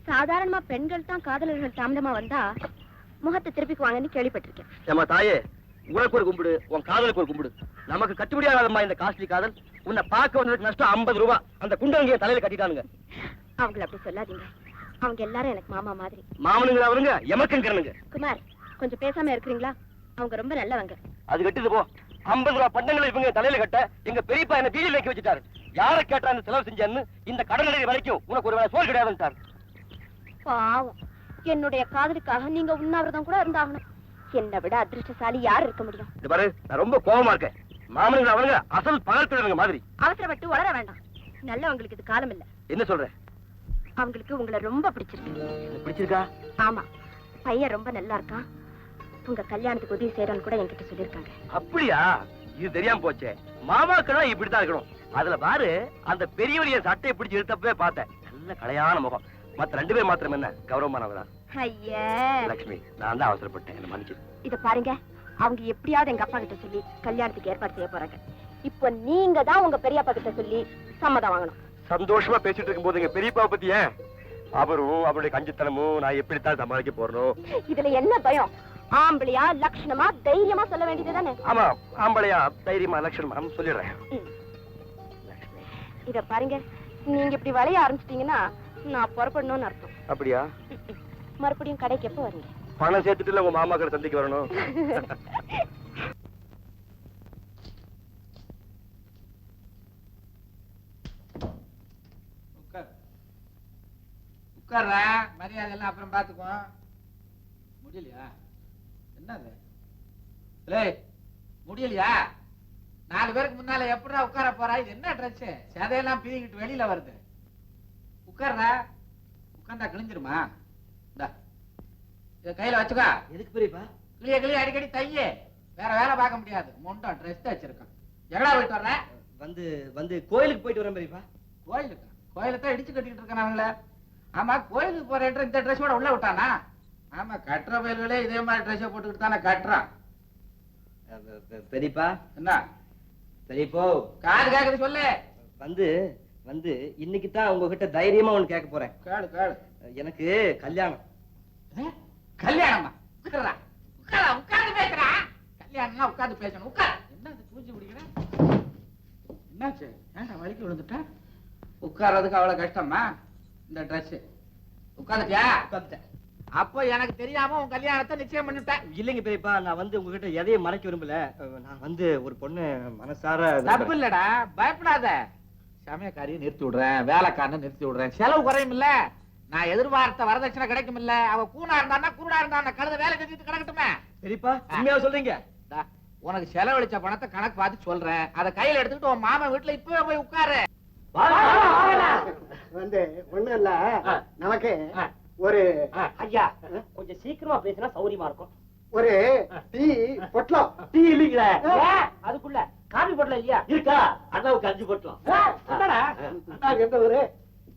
சாதாரணமா பெண்கள் தான் காதலர்கள் தாமதமா வந்தா முகத்தை திருப்பிக்குவாங்கன்னு கேள்விப்பட்டிருக்கேன். ஏமா தாயே, உனக்கு ஒரு கும்பிடு, உன் காதலுக்கு ஒரு கும்பிடு. நமக்கு கட்டுப்படியாகாதம்மா இந்த காஸ்ட்லி காதல். உன்னை பார்க்க வந்ததுக்கு நஷ்டம் 50 ரூபாய். அந்த குண்டங்கிய தலையில கட்டிட்டானுங்க. அவங்கள அப்படி சொல்லாதீங்க. அவங்க எல்லாரும் எனக்கு மாமா மாதிரி. மாமனுங்க அவருங்க, எமக்குங்கிறனுங்க. குமார், கொஞ்சம் பேசாம இருக்கிறீங்களா? அவங்க ரொம்ப நல்லவங்க. அது கட்டுது போ. 50 ரூபாய் பண்டங்களை இவங்க தலையில கட்ட எங்க பெரியப்பா என்ன பீடியில் வைக்க வச்சுட்டாரு. யாரை கேட்டா அந்த செலவு செஞ்சேன்னு இந்த கடனடை வரைக்கும் உனக்கு ஒரு வேலை சோறு கிடையாதுன்னு. பாவம், என்னுடைய காதலுக்காக நீங்க உண்ணாவிரதம் கூட இருந்தாகணும். என்னை விட அதிர்ஷ்டசாலி யார் இருக்க முடியும்? இது பாரு, நான் ரொம்ப கோபமா இருக்கேன். மாமனுங்க அவனுங்க அசல் பகல் மாதிரி. அவசரப்பட்டு வளர வேண்டாம். நல்லவங்களுக்கு இது காலம் இல்ல. என்ன சொல்ற? அவங்களுக்கு உங்களை ரொம்ப பிடிச்சிருக்கு. பிடிச்சிருக்கா? ஆமா, பையன் ரொம்ப நல்லா இருக்கான். உங்க கல்யாணத்துக்கு உதவி செய்யறான்னு கூட என்கிட்ட சொல்லிருக்காங்க. அப்படியா? இது தெரியாம போச்சே. மாமாக்கெல்லாம் இப்படித்தான் இருக்கணும். அதுல பாரு, அந்த பெரியவரிய சட்டையை பிடிச்சி இழுத்தப்பவே பார்த்தேன். நல்ல கலையான முகம். மத்த 2 பேர் மாத்திரம் என்ன கௌரவமானவரா? ஐயா லட்சுமி, நான் தான் அவசரப்பட்டேன், என்ன மன்னிச்சு. இத பாருங்க, அவங்க எப்படியாவது எங்க அப்பா கிட்ட சொல்லி கல்யாணத்துக்கு ஏற்பாடு செய்ய போறாங்க. இப்போ நீங்க தான் உங்க பெரியப்பா கிட்ட சொல்லி சம்மதம் வாங்கணும். சந்தோஷமா பேசிட்டு இருக்கும் போது எங்க பெரியப்பா பத்தி ஏன் அவரும் அவருடைய கஞ்சித்தனமும் நான் எப்படித்தான் சமாளிக்க போறோம்? இதுல என்ன பயம்? ஆம்பளையா லட்சணமா தைரியமா சொல்ல வேண்டியதுதானே? ஆமா, ஆம்பளையா தைரியமா லட்சணமா சொல்லிடுறேன். இத பாருங்க, நீங்க இப்படி வளைய ஆரம்பிச்சிட்டீங்கன்னா நான் புறப்படணும்னு அர்த்தம். அப்படியா? மறுபடியும் கடைக்கு எப்ப வரீங்க? பணம் சேர்த்துட்டு உங்க மாமா கடை சந்தைக்கு வரணும். உட்கார்ற, மரியாதை எல்லாம் அப்புறம் பாத்துக்குவோம். முடியலையா? என்னது முடியலையா? 4 பேருக்கு முன்னால எப்படா உட்கார போறா? இது என்ன ட்ரெஸ்? சேதையெல்லாம் பீதிக்கிட்டு வெளியில வருது. உட்கார்ற, உட்கார்ந்தா கிழிஞ்சிருமா? கையில வச்சுக்கா. எதுக்கு பெரியப்பா? கிளிய அடிக்கடி தையே, வேற வேலை பார்க்க முடியாது. மொண்டம் ட்ரெஸ் வச்சிருக்கான். எங்கடா போயிட்டு வர்ற? வந்து கோயிலுக்கு போயிட்டு வரேன் பெரியப்பா. கோயிலுக்கு? கோயிலத்தான் இடிச்சு கட்டிக்கிட்டு இருக்கான் அவங்கள. ஆமா, கோயிலுக்கு போறேன் இந்த ட்ரெஸ்ஸோட உள்ள விட்டானா? ஆமா, கட்டுற பயில்களே இதே மாதிரி ட்ரெஸ் போட்டுக்கிட்டு தானே கட்டுறான். பெரியப்பா என்ன பெரியப்போ? காது கேக்குது சொல்லு. வந்து இன்னைக்கு தான் உங்ககிட்ட தைரியமா ஒண்ணு கேட்க போறேன். கேளு. எனக்கு கல்யாணம். கல்யாணமா? உட்கார்ந்து பேசுறா. கல்யாணம்னா உட்கார்ந்து பேசணும். உட்கார். என்ன பூஜை பிடிக்கிற? என்னாச்சு? ஏன்டா வலிக்கு விழுந்துட்ட? உட்கார்றதுக்கு அவ்வளவு கஷ்டமா? இந்த ட்ரெஸ் உட்கார்ந்துட்டியா? உட்கார்ந்துட்டேன். அப்போ எனக்கு தெரியாம உன் கல்யாணத்தை நிச்சயம் பண்ணிட்டேன். இல்லைங்க பெரியப்பா, நான் உங்ககிட்ட எதையும் மறைக்க விரும்பல. நான் ஒரு பொண்ணு மனசார. தப்பு இல்லடா, பயப்படாத. சமயக்காரியை நிறுத்தி விடுறேன், வேலைக்காரனை நிறுத்தி விடுறேன், செலவு குறையும் இல்ல. நான் எதிர்பார்த்த வரதட்சணை கிடைக்கும் இல்ல. அவ கூணா இருந்தா குருடா இருந்தா கழுத வேலை செஞ்சுட்டு கிடக்கட்டுமே. பெரியப்பா உண்மையா சொல்றீங்க? உனக்கு செலவழிச்ச பணத்தை கணக்கு பார்த்து சொல்றேன். அதை கையில எடுத்துக்கிட்டு உன் மாமா வீட்டுல இப்பவே போய் உட்காரு. ஒண்ணு இல்ல, நமக்கு ஒரு ஐயா கொஞ்சம் சீக்கிரமா பேசினா சௌரியமா இருக்கும். ஒரு டீ பொட்டலம். டீ இல்லீங்களே, அதுக்குள்ள காபி பொட்டலம் இல்லையா? இருக்கா? அண்ணாவுக்கு 5 பொட்டலம். அண்ணாவுக்கு எந்த ஊரு?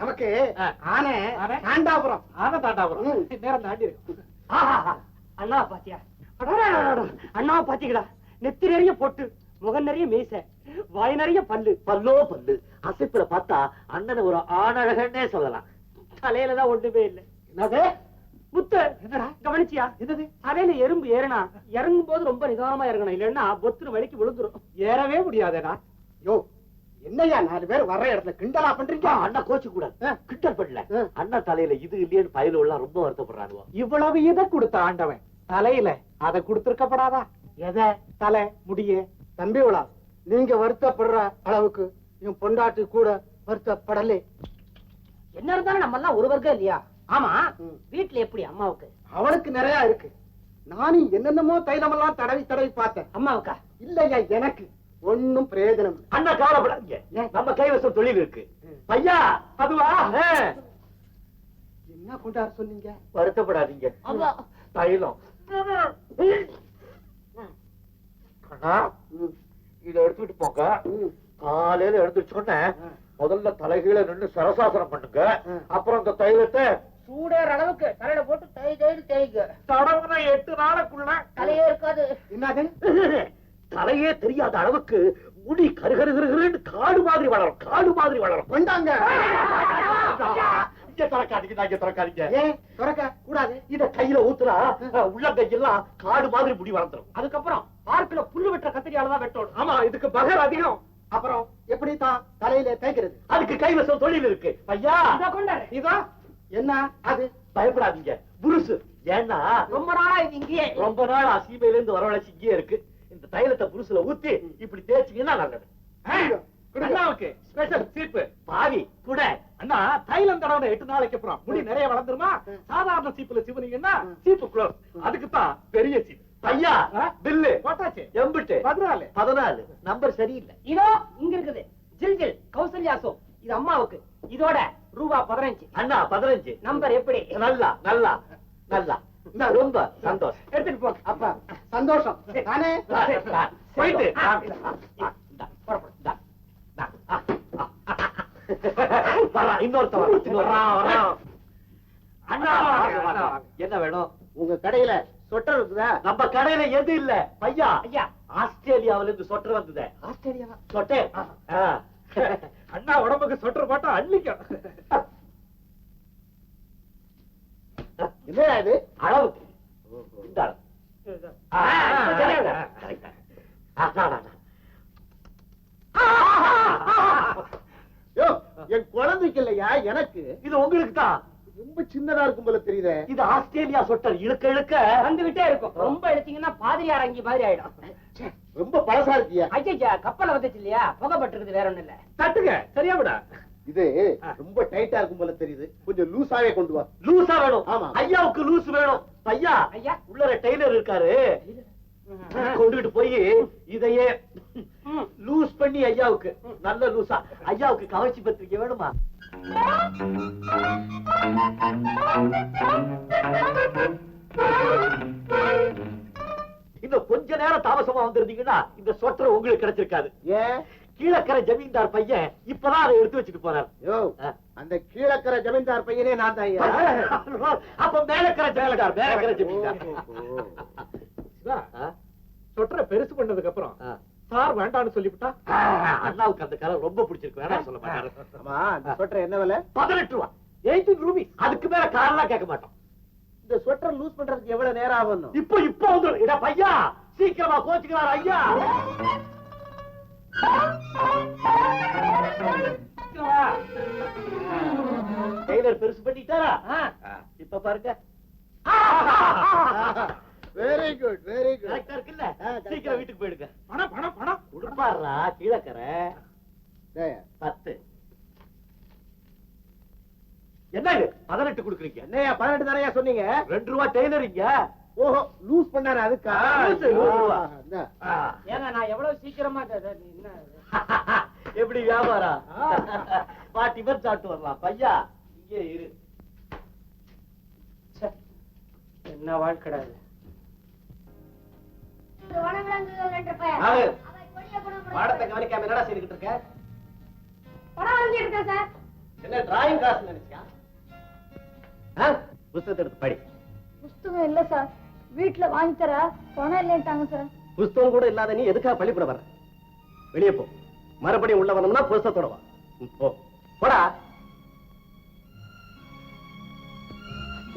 நமக்கு தாண்டாபுரம். தாண்டாபுரம் நேரம் தாண்டி இருக்கு. அண்ணா பாத்தியா? அண்ணாவை பாத்தீங்களா? நெத்தி நிறைய பொட்டு, முகம் நிறைய மீசை, வாய் நிறைய பல்லு. பல்லோ பல்லு. அசைப்புல பார்த்தா அண்ணனை ஒரு ஆணழகன்னே சொல்லலாம். தலையிலதான் ஒண்ணுமே இல்லை. என்னது? முத்து, என்னடா கவனிச்சியா? என்னது? தலையில எறும்பு ஏறினா இறங்கும் போது ரொம்ப நிதானமா இறங்கணும், இல்லன்னா பொத்துரு வலிக்கு விழுந்துரும். ஏறவே முடியாதேடா. யோ, என்னையா 4 பேர் வர்ற இடத்துல கிண்டலா பண்றீங்க? அண்ணா கோச்சு கூட கிண்டல் பண்ணல. அண்ணா தலையில இது இல்லையேன்னு பயில எல்லாம் ரொம்ப வருத்தப்படுறாங்க. இவ்வளவு இதை கொடுத்த ஆண்டவன் தலையில அதை கொடுத்திருக்கப்படாதா? எதை? தலை முடிய. தம்பி விழா, நீங்க வருத்தப்படுற அளவுக்கு என் பொண்டாட்டி கூட வருத்தப்படலே. என்ன இருந்தாலும் நம்ம எல்லாம் ஒரு வர்க்கம் இல்லையா? ஆமா, வீட்டுல எப்படி அம்மாவுக்கு? அவனுக்கு நிறைய இருக்கு. நானும் என்னென்னமோ தைலமெல்லாம் தடவி பார்த்தேன். அம்மாவுக்கா? இல்லையா, எனக்கு ஒன்னும் பிரயோஜனம். அண்ணா கவலைப்படாதீங்க, நம்ம கைவசம் தொழில் இருக்கு. ஐயா அதுவா? என்ன கொண்டாட சொன்னீங்க? வருத்தப்படாதீங்க, தைலம். இத எடுத்துட்டு போங்க. காலையில எடுத்துச்சோன்னே முதல்ல தலைகீழ நின்று சரசாசனம் பண்ணுங்க. அப்புறம் இந்த தைலத்தை சூடேற அளவுக்கு தலையில போட்டு தேய்ங்க. தடவுன 8 நாளுக்குள்ள தலையே இருக்காது. என்னது? தலையே தெரியாத அளவுக்கு முடி கருகருன்னு காடு மாதிரி வளரும். கொண்டாங்க. இங்க திறக்காதீங்க ஏன் திறக்க கூடாது? இத கையில ஊத்துனா உள்ள கையெல்லாம் காடு மாதிரி முடி வளர்ந்துரும். அதுக்கப்புறம் பார்க்கல புல்லு வெட்டுற கத்திரியால தான் வெட்டணும். ஆமா, இதுக்கு பகர் அதிகம். அப்புறம் எப்படி தான் தலையில தேய்க்கிறது? அதுக்கு கைவசம் தொழில் இருக்கு. ஐயா இத கொண்டாரு. இதோ என்ன அது? பயப்படாதீங்க, புருசு. ஏன்னா ரொம்ப நாளா இது இங்கேயே. ரொம்ப நாள் சீமையில இருந்து வரவழைச்சு இங்கே இருக்கு. இந்த தைலத்தை புருசுல ஊத்தி இப்படி தேய்ச்சிங்கன்னா நல்லது. அண்ணாவுக்கு ஸ்பெஷல் சீப்பு. பாவி கூட அண்ணா தைலம் தடவை 8 நாளைக்கு அப்புறம் முடி நிறைய வளர்ந்துருமா? சாதாரண சீப்புல சிவனீங்கன்னா சீப்பு க்ளோஸ். அதுக்கு தான் பெரிய சீப். ஐயா பில்லு போட்டாச்சு. எம்பிட்டு 14 நம்பர் சரியில்லை. இதோ இங்க இருக்குது ஜில் ஜில் கௌசல்யா சோப். இது அம்மாவுக்கு. இதோட ரூபா 15. அண்ணா 15 நம்பர் எப்படி? நல்லா நல்லா நல்லா ரொம்ப சந்தோஷம். எடுத்துட்டு போ. அப்ப சந்தோஷம் தானே? போயிட்டு என்ன வேணும்? உங்க கடையில சொட்டர் இருக்குதா? நம்ம கடையில எது இல்ல பையா. ஐயா ஆஸ்திரேலியாவில இருந்து சொட்டர் வந்தது. ஆஸ்திரேலியாவா? சொட்டர். அண்ணா உடம்புக்கு சொட்டர் போட்டா அள்ளிக்கும். என்னடா இது? அளவுக்கு இந்த அளவு. யோ, என் குழந்தைக்கு இல்லையா, எனக்கு. இது உங்களுக்கு தான். ரொம்ப சின்னதா இருக்கும் போல தெரியுதே. இது ஆஸ்திரேலியா சொட்டர். இழுக்க இழுக்க வந்துகிட்டே இருக்கும். ரொம்ப எடுத்தீங்கன்னா பாதிரியார் அங்கி மாதிரி ஆயிடும். ரொம்ப பழசா இருக்கியா? ஐயா கப்பல வந்துச்சு இல்லையா, புகைப்பட்டிருக்குது, வேற ஒண்ணு இல்ல. தட்டுங்க சரியா விட. இது ரொம்ப டைட்டா இருக்கும் போல தெரியுது. கொஞ்சம் லூசாவே கொண்டு வா. லூசா வேணும். ஆமா. ஐயாவுக்கு லூஸ் வேணும். ஐயா ஐயா உள்ளர டெய்லர் இருக்காரு, கொண்டுகிட்டு போய் இதையே லூஸ் பண்ணி ஐயாவுக்கு நல்ல லூசா. ஐயாவுக்கு கவர்ச்சி பத்திரிக்கை வேணுமா? இன்னும் கொஞ்ச நேரம் தாமசமா வந்திருந்தீங்கன்னா இந்த சொட்டர் உங்களுக்கு கிடைச்சிருக்காது. ஏன்? கீழக்கரை ஜமீன்தார் பையன் இப்பதான் அதை எடுத்து வச்சுட்டு போறாரு. யோ, அந்த கீழக்கரை ஜமீன்தார் பையனே நான் தான் ஐயா. அப்ப மேலக்கரை ஜமீன்தார், மேலக்கரை ஜமீன்தார். சிவா, சொட்டரை பெருசு பண்ணதுக்கு அப்புறம் சார் வேண்டாம்னு சொல்லிவிட்டா அண்ணாவுக்கு அந்த கலர் ரொம்ப பிடிச்சிருக்கு, வேணாம் சொல்ல மாட்டாரு. ஆமா, இந்த ஸ்வெட்டர் என்ன விலை? 18 ரூபா. 18 ரூபீஸ். அதுக்கு மேல காரெல்லாம் கேட்க மாட்டோம். இந்த ஸ்வெட்டர் லூஸ் பண்றதுக்கு எவ்வளவு நேரம் ஆகும்? இப்போ வந்து இட பையா சீக்கிரமா கோச்சுக்கிறார் ஐயா. டெய்லர் பெருசு பண்ணிட்டாரா? இப்ப பாருங்க. Very good, very good. கரெக்டா இருக்குல்ல? சீக்கிரம் வீட்டுக்கு போயிடுங்க. பணம் பணம் பணம் கொடுப்பாரா கீழக்கரை 10. என்ன இது 18 கொடுக்குறீங்க? என்னையா 18 தானையா சொன்னீங்க? 2 ரூபா டெய்லரிங்க. ஓஹோ, லூஸ் பண்ணாரு அதுக்கா? லூசு. இந்தா. ஏங்க நான் எவ்வளவு சீக்கிரமா என்ன எப்படி வியாபாரம்? பாட்டி பேர் சாப்பிட்டு வரலாம். பையா இங்கே இரு. என்ன வாழ்க்கடா இது? பாடத்தை கவனிக்காம என்னடா செய்துகிட்டு இருக்க? படம் வரைஞ்சிட்டு இருக்கேன் சார். என்ன டிராயிங் கிளாஸ் நினைச்சியா? புத்தகத்தை எடுத்து படி. புஸ்தகம் இல்ல சார், வீட்டுல வாங்கி தர பணம் இல்லைட்டாங்க சார். புஸ்தகம் கூட இல்லாத நீ எதுக்காக பள்ளிக்கூட வர? வெளியே போ. மறுபடியும் உள்ள வரணும்னா புஸ்தகத்தோட வா. போ போடா.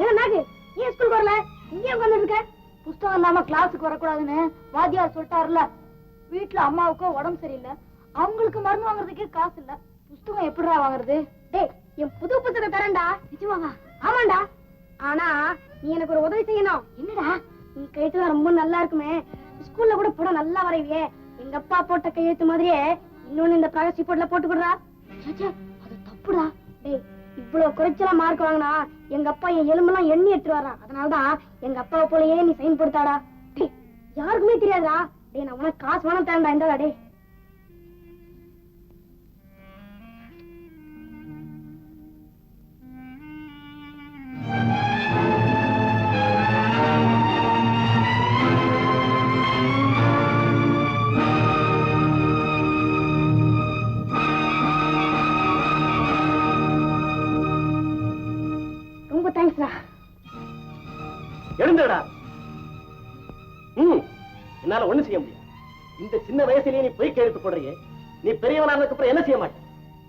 ஏன் நாகு, ஏன் ஸ்கூல் வரல? இங்கே உட்கார்ந்து இருக்க. புஸ்தகம் இல்லாம கிளாஸுக்கு வரக்கூடாதுன்னு வாத்தியார் சொல்லிட்டாருல. வீட்டுல அம்மாவுக்கு உடம்பு சரியில்லை, அவங்களுக்கு மருந்து வாங்குறதுக்கே காசு இல்ல. புஸ்தகம் எப்படிடா வாங்குறது? டேய், என் புது புத்தகம் தரேன்டா. நிஜமாவா? ஆமாண்டா. ஆனா நீ எனக்கு ஒரு உதவி செய்யணும். என்னடா? நீ கையெழுத்து ரொம்ப நல்லா இருக்குமே, ஸ்கூல்ல கூட படம் நல்லா வரைவியே. எங்க அப்பா போட்ட கையெழுத்து மாதிரியே இன்னொன்னு இந்த ப்ராஜெக்ட் ரிப்போர்ட்ல போட்டுக்குறா. அது தப்புடா. டேய், இவ்வளவு குறைச்சலா மார்க் வாங்கினா எங்க அப்பா என் எலும்பெல்லாம் எண்ணி எடுத்துட்டு வர்றான். அதனாலதான் எங்க அப்பாவை போலயே நீ சைன் போடுத்தாடா. டேய், யாருக்குமே தெரியாதா? டேய், நான் உனக்கு காசு வேணாம் தரேன்டா. இந்தடா டேய். ரொம்ப தேங்க்ஸ்டா. எழுந்துடா. என்னால ஒண்ணு செய்ய முடியும். இந்த சின்ன வயசுலயே நீ போய் கையெழுத்து போடுறியே, நீ பெரியவனானதுக்கு அப்புறம் என்ன செய்ய மாட்டேன்?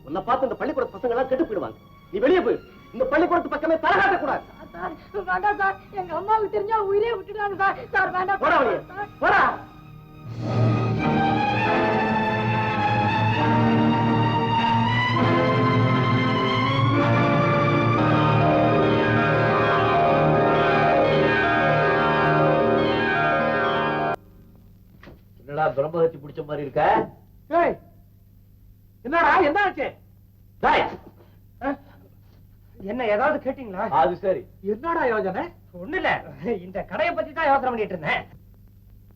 உன்னை பார்த்து இந்த பள்ளிக்கூட பசங்க எல்லாம் கெட்டு போயிடுவாங்க. நீ வெளியே போயிடு. இந்த பள்ளிக்கூடத்து பக்கமே தலகாட்ட கூடாது. சார் வேண்டாம் சார், எங்க அம்மாவுக்கு தெரிஞ்சா உயிரே விட்டுடுறாங்க சார். சார் வேண்டாம் போடா வெளியே, போடா. என்னடா பிரம்மஹத்தி பிடிச்ச மாதிரி இருக்க? ஏய், என்னடா என்ன ஆச்சு? டேய், என்ன ஏதாவது கேட்டீங்களா? அது சரி. என்னடா யோஜனை? ஒண்ணு இல்ல, இந்த கடையை பத்தி தான் யோசனை பண்ணிட்டு இருந்தேன்.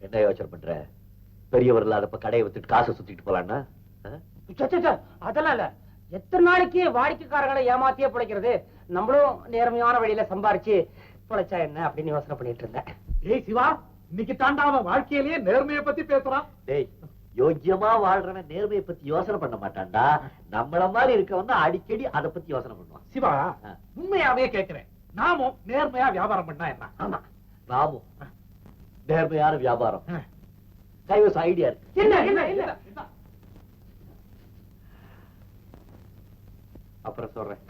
என்ன யோசனை பண்ற? பெரியவர் இல்லாதப்ப கடையை வித்துட்டு காசை சுத்திட்டு போலான்னா? அதெல்லாம் இல்ல, எத்தனை நாளைக்கு வாடிக்கைக்காரர்களை ஏமாத்தியே பிழைக்கிறது, நம்மளும் நேர்மையான வழியில சம்பாரிச்சு பிழைச்சா என்ன அப்படின்னு யோசனை பண்ணிட்டு இருந்தேன். ஏய் சிவா, இன்னைக்கு தாண்டா அவன் வாழ்க்கையிலேயே நேர்மையை பத்தி பேசுறான். டேய், யோக்கியமா வாழ்றவன் நேர்மையை பத்தி யோசனை பண்ண மாட்டான்டா. நம்மள மாதிரி இருக்கவன் அடிக்கடி அதை பத்தி யோசனை பண்ணுவான். சிவா, உண்மையாவே கேக்குறேன், நாமும் நேர்மையா வியாபாரம் பண்ணா என்ன? ஆமா, நாமும் நேர்மையான வியாபாரம் கைவச ஐடியா இருக்கு. என்ன என்ன என்ன அப்புறம் சொல்றேன்.